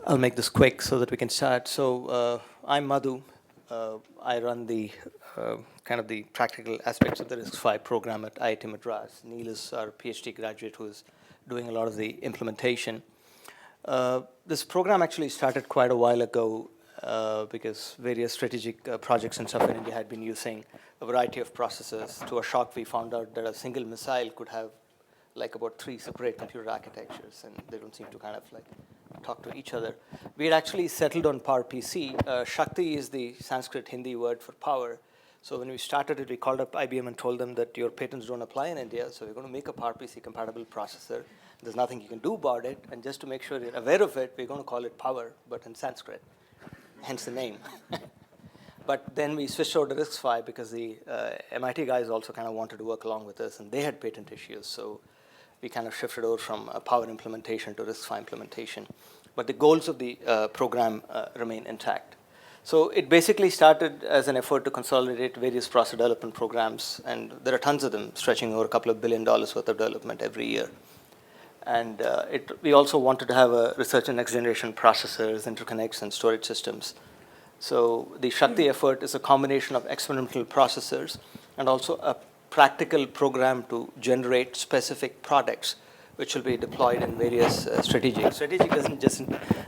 I'll make this quick so that we can start. So I'm Madhu. I run the kind of the practical aspects of the RISC-V program at IIT-Madras. Neel is our PhD graduate who is doing a lot of the implementation. This program actually started quite a while ago because various strategic projects and stuff in India had been using a variety of processors. To our shock, we found out that a single missile could have like about 3 separate computer architectures, and they don't seem to kind of like talk to each other. We had actually settled on PowerPC. Shakti is the Sanskrit Hindi word for power. So when we started it, we called up IBM and told them that your patents don't apply in India, so we're going to make a PowerPC compatible processor. There's nothing you can do about it, and just to make sure you're aware of it, we're going to call it power, but in Sanskrit, hence the name. But then we switched over to RISC-V because the MIT guys also kind of wanted to work along with us, and they had patent issues. So we kind of shifted over from a power implementation to RISC-V implementation. But the goals of the program remain intact. So it basically started as an effort to consolidate various process development programs, and there are tons of them stretching over a couple of $1 billion worth of development every year. And we also wanted to have a research in next generation processors, interconnects, and storage systems. So the Shakti effort is a combination of experimental processors and also a practical program to generate specific products which will be deployed in various strategic. Strategic doesn't just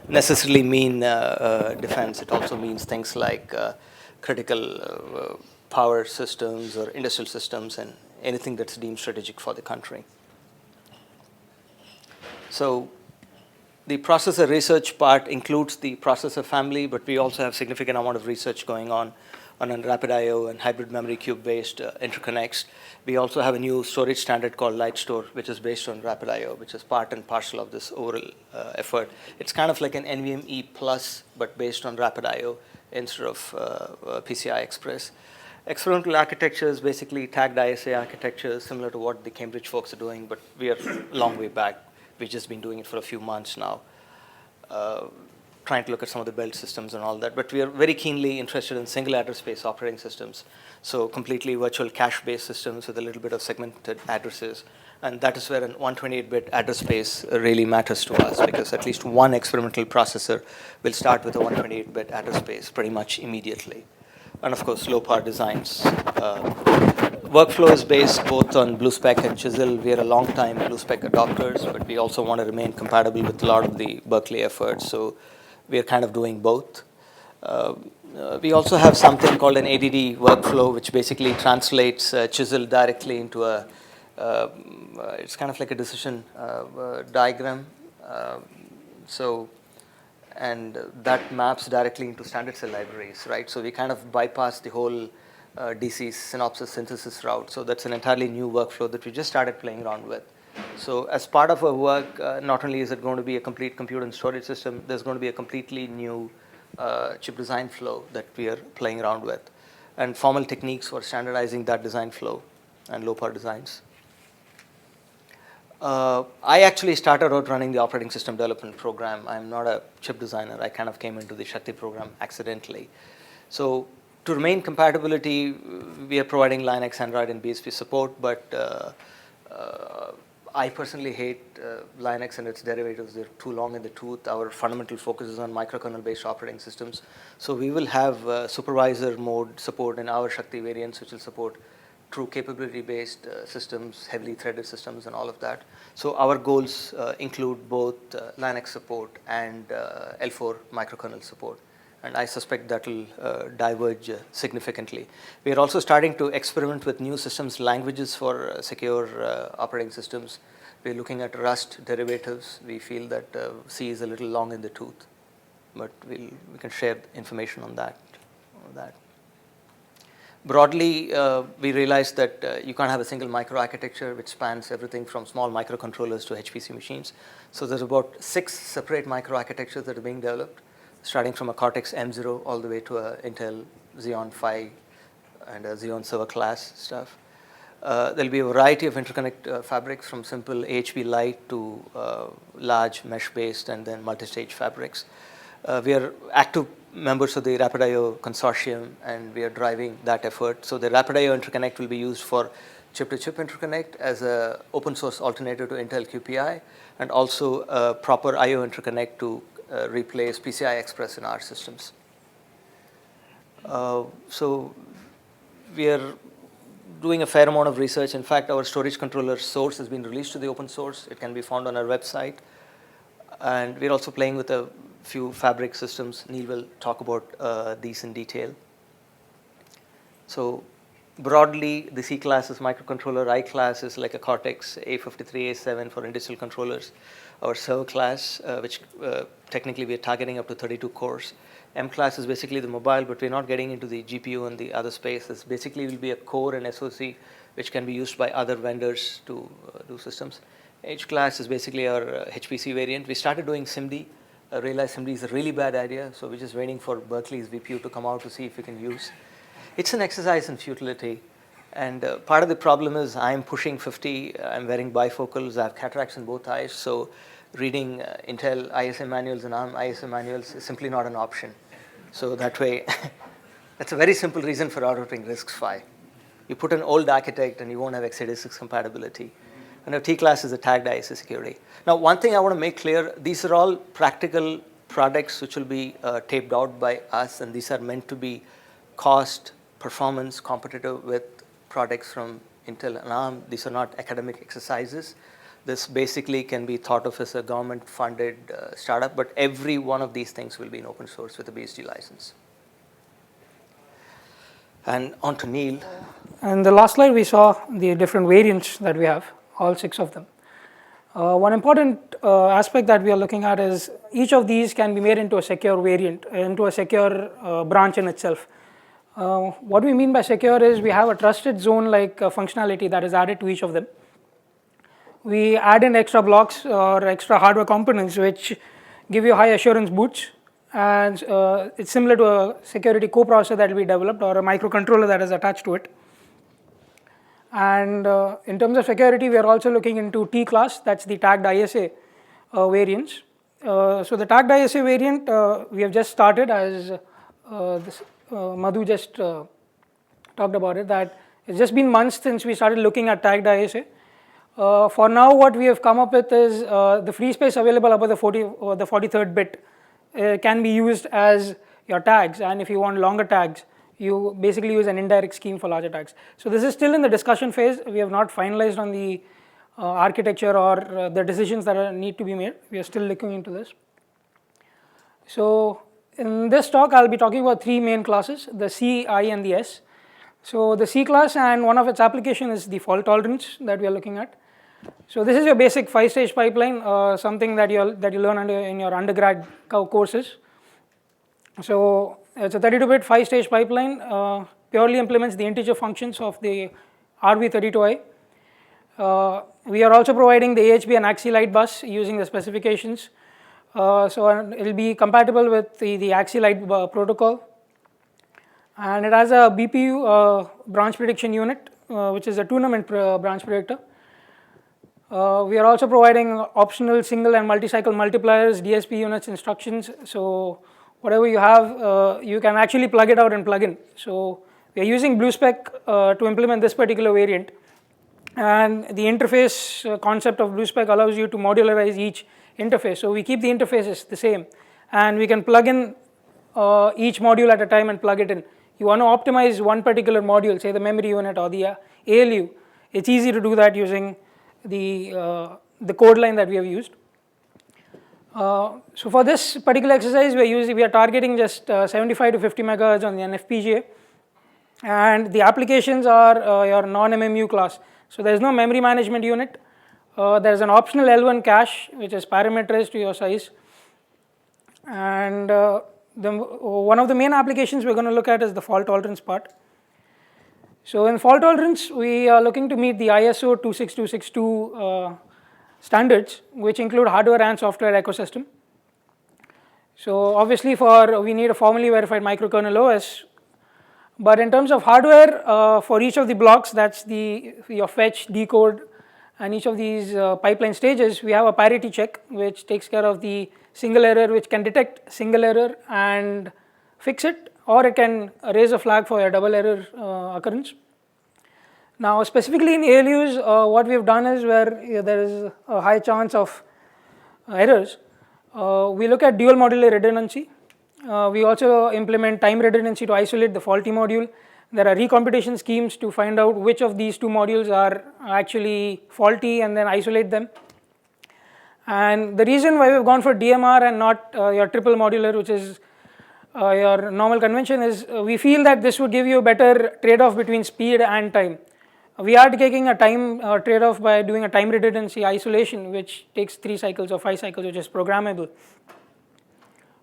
necessarily mean defense. It also means things like critical power systems or industrial systems and anything that's deemed strategic for the country. So the processor research part includes the processor family, but we also have significant amount of research going on rapid I/O and hybrid memory cube-based interconnects. We also have a new storage standard called LightStore, which is based on rapid I/O, which is part and parcel of this overall effort. It's kind of like an NVMe plus, but based on rapid I/O instead of PCI Express. Experimental architectures, basically tagged ISA architectures, similar to what the Cambridge folks are doing, but we are a long way back. We've just been doing it for a few months now, trying to look at some of the build systems and all that. But we are very keenly interested in single address space operating systems, so completely virtual cache-based systems with a little bit of segmented addresses. And that is where an 128-bit address space really matters to us, because at least one experimental processor will start with a 128-bit address space pretty much immediately. And of course, low power designs. Workflow is based both on BlueSpec and Chisel. We are a long time BlueSpec adopters, but we also want to remain compatible with a lot of the Berkeley efforts. So we are kind of doing both. We also have something called an ADD workflow, which basically translates Chisel directly into a, it's kind of like a decision diagram. And that maps directly into standard cell libraries, right? So we kind of bypass the whole DC synopsis synthesis route. So that's an entirely new workflow that we just started playing around with. So as part of our work, not only is it going to be a complete compute and storage system, there's going to be a completely new chip design flow that we are playing around with, and formal techniques for standardizing that design flow and low power designs. I actually started out running the operating system development program. I'm not a chip designer. I kind of came into the Shakti program accidentally. So to remain compatibility, we are providing Linux, Android, and BSP support, but I personally hate Linux and its derivatives. They're too long in the tooth. Our fundamental focus is on microkernel-based operating systems. So we will have supervisor mode support in our Shakti variants, which will support true capability-based systems, heavily threaded systems, and all of that. So our goals include both Linux support and L4 microkernel support. And I suspect that will diverge significantly. We are also starting to experiment with new systems languages for secure operating systems. We're looking at Rust derivatives. We feel that C is a little long in the tooth, but we can share information on that. Broadly, we realized that you can't have a single microarchitecture which spans everything from small microcontrollers to HPC machines. So there's about 6 separate microarchitectures that are being developed, starting from a Cortex M0 all the way to a Intel Xeon Phi and a Xeon server class stuff. There'll be a variety of interconnect fabrics, from simple AHB light to large mesh-based and then multi-stage fabrics. We are active members of the Rapid I/O consortium, and we are driving that effort. So the Rapid I/O interconnect will be used for chip-to-chip interconnect as an open source alternative to Intel QPI, and also a proper I/O interconnect to replace PCI Express in our systems. So we are doing a fair amount of research. In fact, our storage controller source has been released to the open source. It can be found on our website. And we're also playing with a few fabric systems. Neel will talk about these in detail. So broadly, the C class is microcontroller. I class is like a Cortex A53, A7 for industrial controllers. Our server class, which technically we are targeting up to 32 cores. M class is basically the mobile, but we're not getting into the GPU and the other space. This basically will be a core and SoC, which can be used by other vendors to do systems. H class is basically our HPC variant. We started doing SIMD. Realized SIMD is a really bad idea, so we're just waiting for Berkeley's VPU to come out to see if we can use. It's an exercise in futility. And part of the problem is I'm pushing 50, I'm wearing bifocals, I have cataracts in both eyes, so reading Intel ISA manuals and ARM ISA manuals is simply not an option. So that way, that's a very simple reason for ordering RISC-V. You put an old architect and you won't have x86 compatibility. And our T class is a tagged ISA security. Now, one thing I want to make clear, these are all practical products which will be taped out by us, and these are meant to be cost, performance, competitive with products from Intel and ARM. These are not academic exercises. This basically can be thought of as a government-funded startup, but every one of these things will be in open source with a BSD license. And on to Neel. And the last slide, we saw the different variants that we have, all 6 of them. One important aspect that we are looking at is each of these can be made into a secure variant, into a secure branch in itself. What we mean by secure is we have a trusted zone-like functionality that is added to each of them. We add in extra blocks or extra hardware components which give you high assurance boots, and it's similar to a security coprocessor that we developed or a microcontroller that is attached to it. And in terms of security, we are also looking into T class, that's the tagged ISA variants. So the tagged ISA variant, we have just started, as Madhu just talked about it, that it's just been months since we started looking at tagged ISA. For now, what we have come up with is the free space available above the 43rd bit can be used as your tags, and if you want longer tags, you basically use an indirect scheme for larger tags. So this is still in the discussion phase. We have not finalized on the architecture or the decisions that need to be made. We are still looking into this. So in this talk, I'll be talking about 3 main classes, the C, I, and the S. So the C class, and one of its application is the fault tolerance that we are looking at. So this is your basic 5-stage pipeline, something that you learn in your undergrad courses. So it's a 32-bit 5-stage pipeline, purely implements the integer functions of the RV32i. We are also providing the AHB and AXI-Lite bus using the specifications. So it will be compatible with the AXI-Lite protocol. And it has a BPU branch prediction unit, which is a tournament branch predictor. We are also providing optional single and multi-cycle multipliers, DSP units, instructions. So whatever you have, you can actually plug it out and plug in. So we are using BlueSpec to implement this particular variant. And the interface concept of BlueSpec allows you to modularize each interface. So we keep the interfaces the same, and we can plug in each module at a time and plug it in. You want to optimize one particular module, say the memory unit or the ALU. It's easy to do that using the code line that we have used. So for this particular exercise, we are targeting just 75 to 50 megahertz on the FPGA, and the applications are your non-MMU class. So there is no memory management unit. There is an optional L1 cache which is parameterized to your size, and one of the main applications we're going to look at is the fault tolerance part. So in fault tolerance, we are looking to meet the ISO 26262 standards, which include hardware and software ecosystem. So obviously we need a formally verified microkernel OS, but in terms of hardware, for each of the blocks, that's your fetch, decode, and each of these pipeline stages, we have a parity check which takes care of the single error, which can detect single error and fix it, or it can raise a flag for a double error occurrence. Now specifically in ALUs, what we have done is where there is a high chance of errors, We look at dual modular redundancy. We also implement time redundancy to isolate the faulty module. There are recomputation schemes to find out which of these two modules are actually faulty and then isolate them. And the reason why we've gone for DMR and not your triple modular, which is your normal convention, is we feel that this would give you a better trade-off between speed and time. We are taking a time trade-off by doing a time redundancy isolation, which takes 3 cycles or 5 cycles, which is programmable.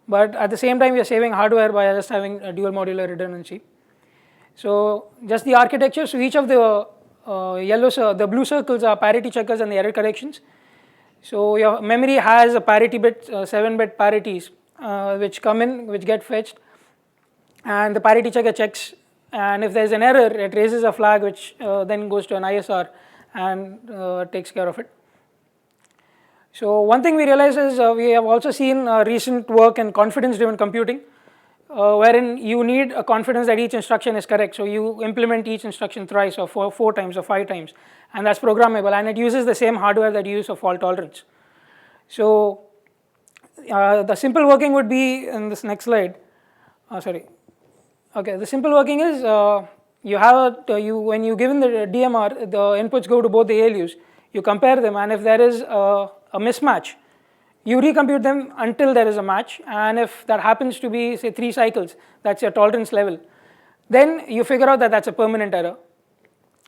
But at the same time, we are saving hardware by just having a dual modular redundancy. So just the architecture. So each of the the blue circles are parity checkers and the error corrections. So your memory has a parity bit, 7-bit parities, which come in, which get fetched, and the parity checker checks. And if there is an error, it raises a flag, which then goes to an ISR and takes care of it. So one thing we realize is we have also seen recent work in confidence-driven computing, wherein you need a confidence that each instruction is correct. So you implement each instruction thrice or 4 times or 5 times, and that's programmable, and it uses the same hardware that you use for fault tolerance. So the simple working would be in this next slide. Okay, the simple working is you have when you given the DMR, the inputs go to both the ALUs. You compare them, and if there is a mismatch, you recompute them until there is a match, and if that happens to be, say, 3 cycles, that's your tolerance level, then you figure out that that's a permanent error.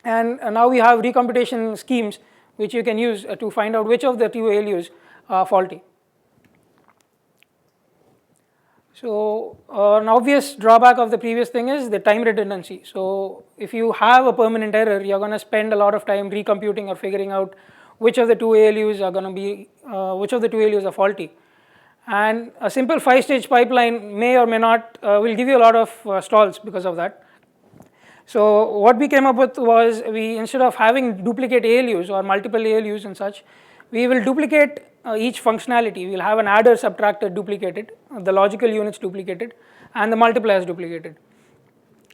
And now we have recomputation schemes which you can use to find out which of the 2 ALUs are faulty. So an obvious drawback of the previous thing is the time redundancy. So if you have a permanent error, you're going to spend a lot of time recomputing or figuring out which of the 2 ALUs are going to be, which of the 2 ALUs are faulty. And a simple 5-stage pipeline may or may not, will give you a lot of stalls because of that. So what we came up with was, instead of having duplicate ALUs or multiple ALUs and such, we will duplicate each functionality. We will have an adder subtractor duplicated, the logical units duplicated, and the multipliers duplicated,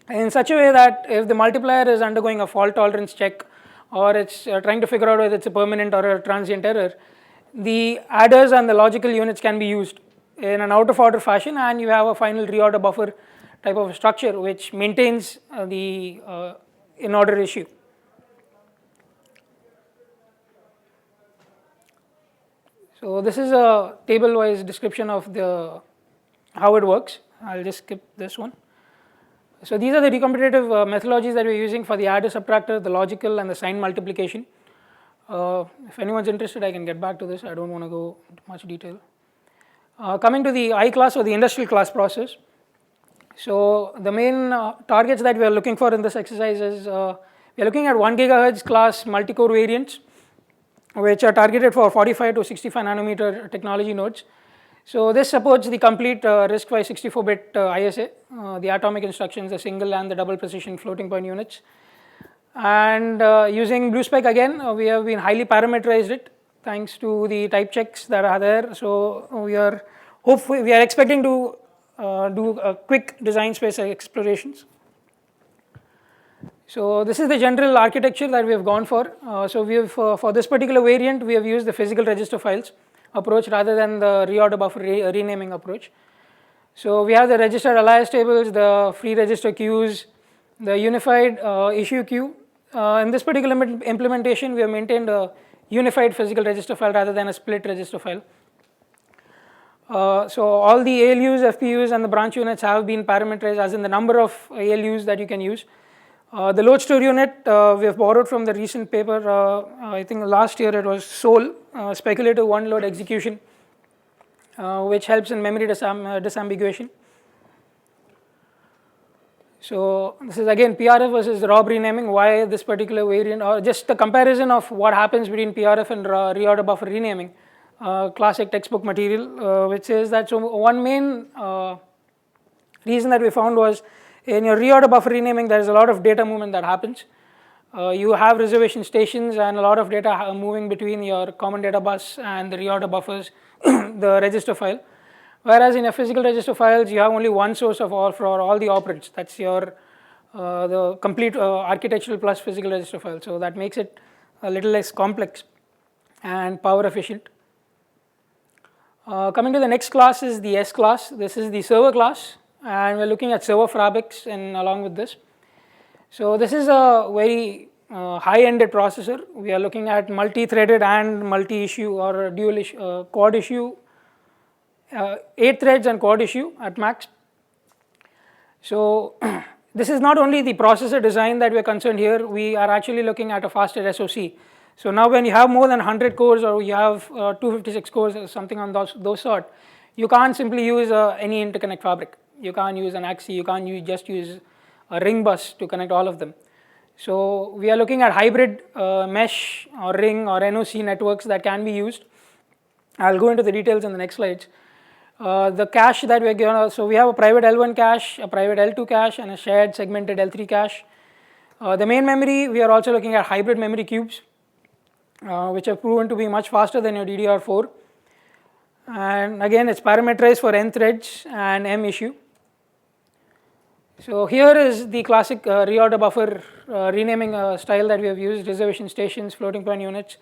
in such a way that if the multiplier is undergoing a fault tolerance check, or it's trying to figure out whether it's a permanent or a transient error, the adders and the logical units can be used in an out of order fashion, and you have a final reorder buffer type of structure which maintains the in order issue. So this is a table-wise description of how it works. I'll just skip this one. So these are the recomputative methodologies that we're using for the adder subtractor, the logical, and the sign multiplication. If anyone's interested, I can get back to this. I don't want to go into much detail. Coming to the I class or the industrial class process. So the main targets that we are looking for in this exercise is we are looking at 1 GHz class multi-core variants, which are targeted for 45 to 65 nanometer technology nodes. So this supports the complete RISC-V 64-bit ISA, the atomic instructions, the single and the double precision floating point units. And using BlueSpec again, we have been highly parameterized it thanks to the type checks that are there. So we are expecting to do a quick design space explorations. So this is the general architecture that we have gone for. So we have for this particular variant, we have used the physical register files approach rather than the reorder buffer renaming approach. So we have the register alias tables, the free register queues, the unified issue queue. In this particular implementation, we have maintained a unified physical register file rather than a split register file. So all the ALUs, FPUs, and the branch units have been parameterized as in the number of ALUs that you can use. The load store unit we have borrowed from the recent paper, I think last year it was SOL, speculative one load execution, which helps in memory disambiguation. So this is again PRF versus ROB renaming, why this particular variant, or just the comparison of what happens between PRF and reorder buffer renaming, classic textbook material, which is that so one main reason that we found was in your reorder buffer renaming, there is a lot of data movement that happens. You have reservation stations and a lot of data moving between your common data bus and the reorder buffers, the register file. Whereas in your physical register files, you have only one source of all for all the operands. That's your the complete architectural plus physical register file. So that makes it a little less complex and power efficient. Coming to the next class is the S class. This is the server class, and we're looking at server fabrics along with this. So this is a very high-ended processor. We are looking at multi-threaded and multi-issue or dual issue, quad issue, 8 threads and quad issue at max. So this is not only the processor design that we are concerned here, we are actually looking at a faster SoC. So now when you have more than 100 cores or you have 256 cores or something on those sort, you can't simply use any interconnect fabric. You can't use an AXI, you can't just use a ring bus to connect all of them. So we are looking at hybrid mesh or ring or NOC networks that can be used. I'll go into the details in the next slides. The cache that we're given, so we have a private L1 cache, a private L2 cache, and a shared segmented L3 cache. The main memory, we are also looking at hybrid memory cubes, which have proven to be much faster than your DDR4. And again, it's parameterized for N threads and M issue. So here is the classic reorder buffer renaming style that we have used: reservation stations, floating point units.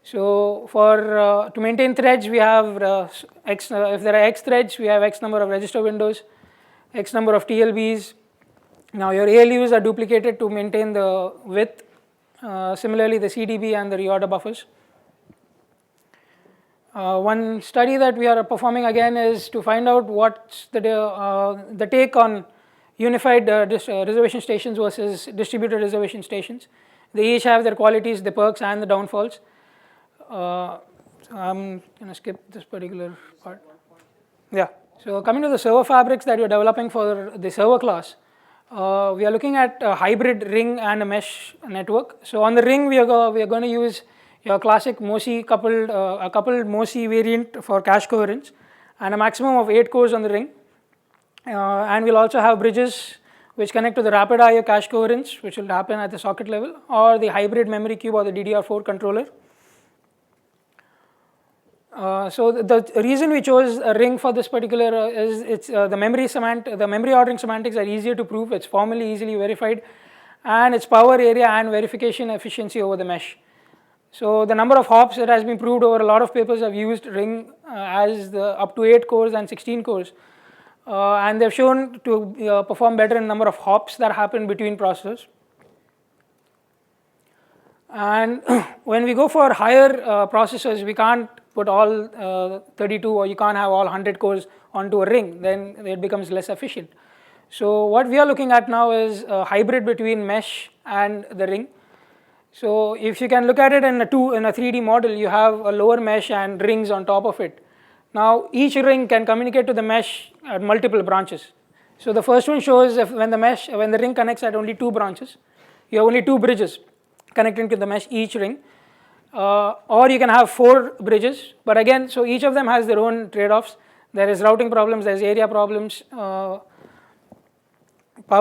So for to maintain threads, we have if there are X threads, we have X number of register windows, X number of TLBs. Now your ALUs are duplicated to maintain the width. Similarly, the CDB and the reorder buffers. One study that we are performing again is to find out what's the take on unified reservation stations versus distributed reservation stations. They each have their qualities, the perks and the downfalls. So I'm going to skip this particular part. Yeah. So coming to the server fabrics that we're developing for the server class, we are looking at a hybrid ring and a mesh network. So on the ring, we are going to use your classic MOSI coupled, a coupled MOSI variant for cache coherence, and a maximum of 8 cores on the ring. And we'll also have bridges which connect to the rapid IO cache coherence, which will happen at the socket level, or the hybrid memory cube or the DDR4 controller. So the reason we chose a ring for this particular is it's the memory ordering semantics are easier to prove. It's formally easily verified, and its power, area, and verification efficiency over the mesh. So the number of hops that has been proved over a lot of papers have used ring as up to 8 cores and 16 cores, and they've shown to perform better in number of hops that happen between processors. And when we go for higher processors, we can't put all 32 or you can't have all 100 cores onto a ring, then it becomes less efficient. So what we are looking at now is a hybrid between mesh and the ring. So if you can look at it in a 3D model, you have a lower mesh and rings on top of it. Now each ring can communicate to the mesh at multiple branches. So the first one shows when the ring connects at only 2 branches, you have only 2 bridges connecting to the mesh each ring. Or you can have 4 bridges, but again, so each of them has their own trade-offs. There is routing problems, there's area problems, power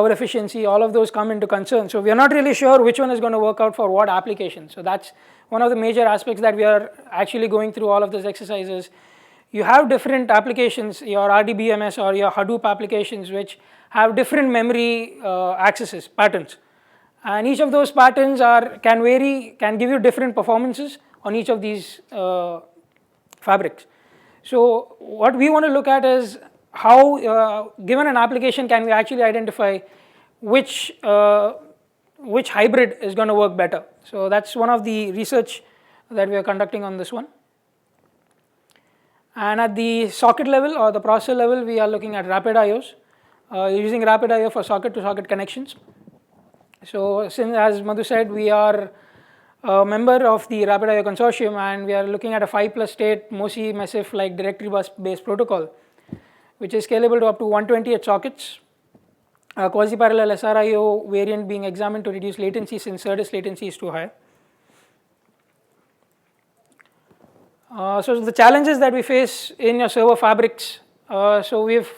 efficiency, all of those come into concern. So we are not really sure which one is going to work out for what application. So that's one of the major aspects that we are actually going through all of these exercises. You have different applications, your RDBMS or your Hadoop applications, which have different memory accesses, patterns. And each of those patterns can vary, can give you different performances on each of these fabrics. So what we want to look at is how, given an application, can we actually identify which hybrid is going to work better. So that's one of the research that we are conducting on this one. And at the socket level or the processor level, we are looking at rapid IOs, using rapid IO for socket-to-socket connections. So since, as Madhu said, we are a member of the Rapid IO consortium, and we are looking at a 5+ state MOSI MESIF like directory bus based protocol, which is scalable to up to 128 sockets. A quasi-parallel SRIO variant being examined to reduce latency since SerDes latency is too high. So the challenges that we face in your server fabrics, so we've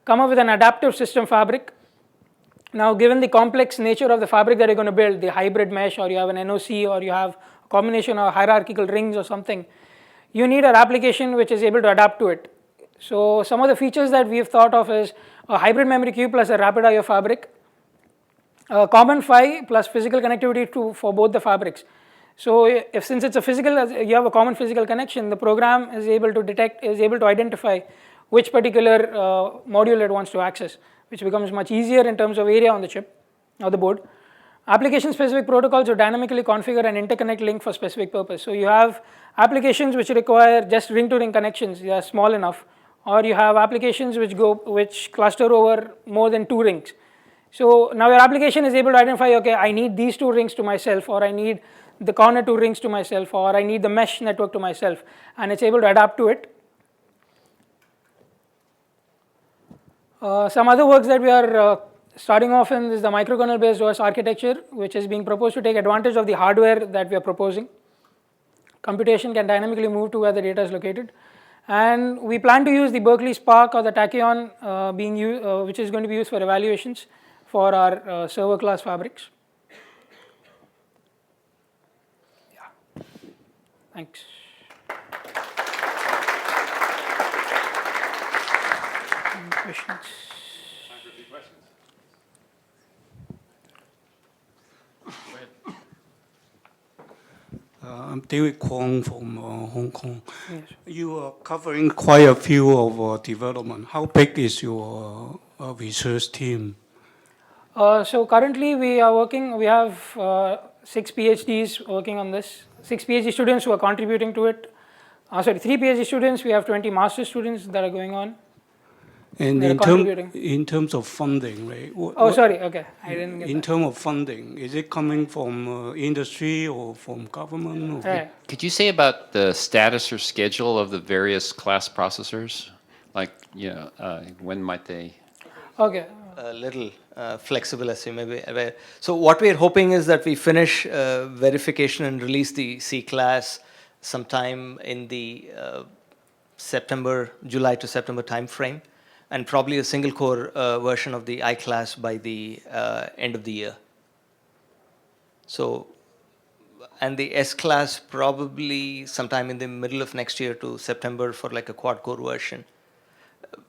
come up with an adaptive system fabric. Now, given the complex nature of the fabric that you're going to build, the hybrid mesh, or you have an NOC, or you have a combination of hierarchical rings or something, you need an application which is able to adapt to it. So some of the features that we've thought of is a hybrid memory cube plus a rapid IO fabric, a common PHY plus physical connectivity for both the fabrics. So if since it's a physical, you have a common physical connection, the program is able to detect, is able to identify which particular module it wants to access, which becomes much easier in terms of area on the chip or the board. Application-specific protocols will dynamically configure an interconnect link for specific purpose. So you have applications which require just ring-to-ring connections, they are small enough, or you have applications which cluster over more than 2 rings. So now your application is able to identify, okay, I need these 2 rings to myself, or I need the corner 2 rings to myself, or I need the mesh network to myself, and it's able to adapt to it. Some other works that we are starting off in is the microkernel based OS architecture, which is being proposed to take advantage of the hardware that we are proposing. Computation can dynamically move to where the data is located. And we plan to use the Berkeley Spark or the Tachyon which is going to be used for evaluations for our server class fabrics. Yeah. Thanks. Any questions? I'm David Kwong from Hong Kong. Yes. You are covering quite a few of development. How big is your research team? So currently we have 6 PhDs working on this, 6 PhD students who are contributing to it. 3 PhD students, we have 20 master students that are going on. And in terms of funding, right? Okay, I didn't get in terms of funding, is it coming from industry or from government? Or Could you say about the status or schedule of the various class processors? Like, when might they? Okay. A little flexible, as you may be aware. So what we are hoping is that we finish verification and release the C class sometime in the July to September timeframe, and probably a single core version of the I class by the end of the year. So, and the S class probably sometime in the middle of next year to September for like a quad core version.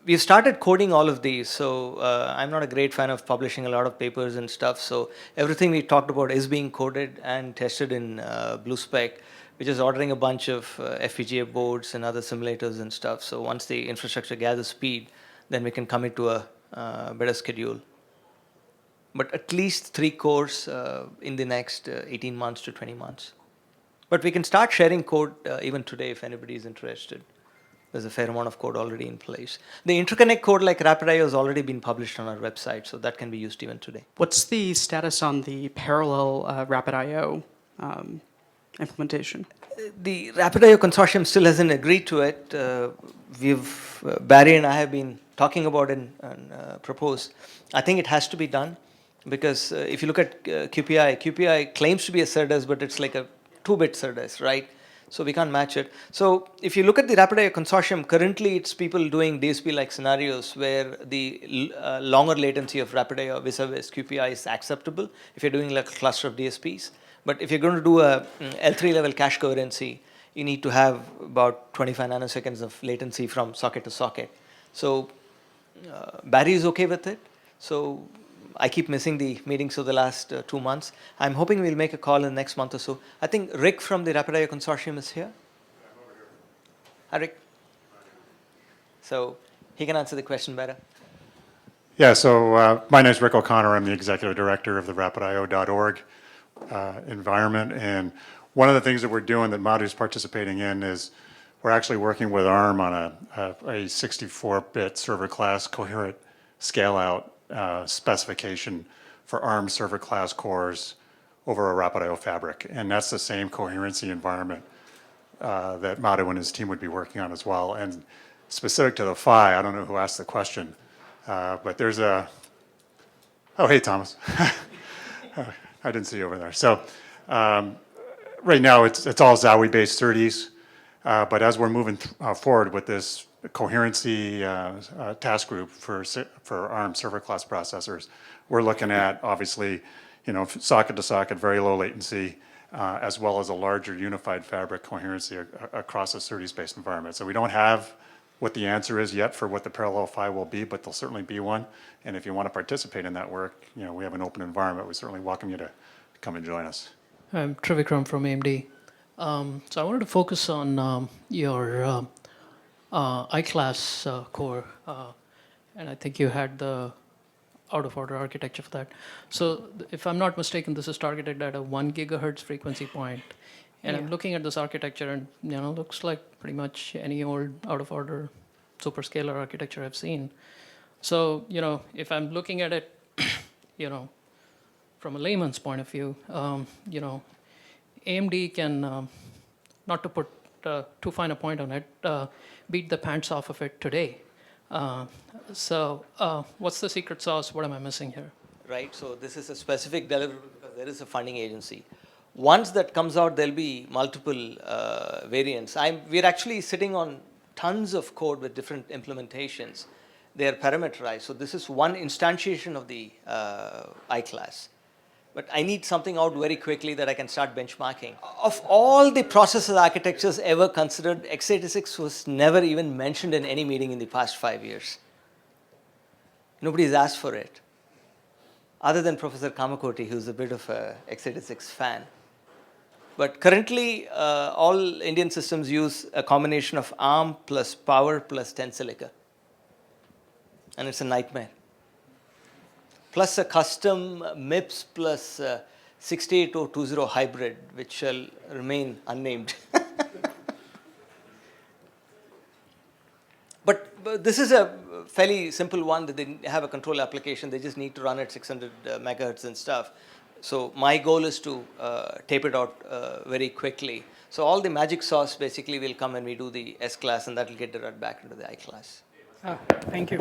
We've started coding all of these, so I'm not a great fan of publishing a lot of papers and stuff, so everything we talked about is being coded and tested in BlueSpec, which is ordering a bunch of FPGA boards and other simulators and stuff. So once the infrastructure gathers speed, then we can commit to a better schedule. But at least 3 cores in the next 18 months to 20 months. But we can start sharing code even today if anybody is interested. There's a fair amount of code already in place. The interconnect code like RapidIO has already been published on our website, so that can be used even today. What's the status on the parallel RapidIO implementation? The RapidIO consortium still hasn't agreed to it. Barry and I have been talking about it and proposed. I think it has to be done because if you look at QPI claims to be a SerDes, but it's like a 2-bit SerDes, right? So we can't match it. So if you look at the RapidIO consortium, currently it's people doing DSP-like scenarios where the longer latency of RapidIO vis-a-vis QPI is acceptable if you're doing like a cluster of DSPs. But if you're going to do a L3 level cache coherency, you need to have about 25 nanoseconds of latency from socket to socket. So Barry is okay with it. So I keep missing the meetings for the last 2 months. I'm hoping we'll make a call in the next month or so. I think Rick from the RapidIO consortium is here. Hi, Rick. So he can answer the question better. Yeah, so my name is Rick O'Connor. I'm the executive director of the RapidIO.org environment. And one of the things that we're doing that Madhu is participating in is we're actually working with ARM on a 64-bit server class coherent scale-out specification for ARM server class cores over a RapidIO fabric. And that's the same coherency environment that Madhu and his team would be working on as well. And specific to the PHY, I don't know who asked the question, but there's a, oh, hey, Thomas. I didn't see you over there. So right now it's all Zowie-based SerDes, but as we're moving forward with this coherency task group for ARM server class processors, we're looking at obviously, socket to socket, very low latency, as well as a larger unified fabric coherency across a SerDes-based environment. So we don't have what the answer is yet for what the parallel PHY will be, but there'll certainly be one. And if you want to participate in that work, we have an open environment. We certainly welcome you to come and join us. I'm Trivikram from AMD. So I wanted to focus on your I-class core, and I think you had the out-of-order architecture for that. So if I'm not mistaken, this is targeted at a 1 gigahertz frequency point. And I'm looking at this architecture, and looks like pretty much any old out-of-order superscalar architecture I've seen. So if I'm looking at it, from a layman's point of view, AMD can, not to put too fine a point on it, beat the pants off of it today. So what's the secret sauce? What am I missing here? Right, so this is a specific deliverable because there is a funding agency. Once that comes out, there'll be multiple variants. We're actually sitting on tons of code with different implementations. They are parameterized. So this is one instantiation of the I-class. But I need something out very quickly that I can start benchmarking. Of all the processor architectures ever considered, x86 was never even mentioned in any meeting in the past 5 years. Nobody's asked for it, other than Professor Kamakoti, who's a bit of a x86 fan. But currently, all Indian systems use a combination of ARM plus Power plus Tensilica. And it's a nightmare. Plus a custom MIPS plus 68020 hybrid, which shall remain unnamed. But this is a fairly simple one that they have a control application. They just need to run at 600 megahertz and stuff. So my goal is to tape it out very quickly. So all the magic sauce basically will come when we do the S class, and that will get derived back into the I class. Thank you.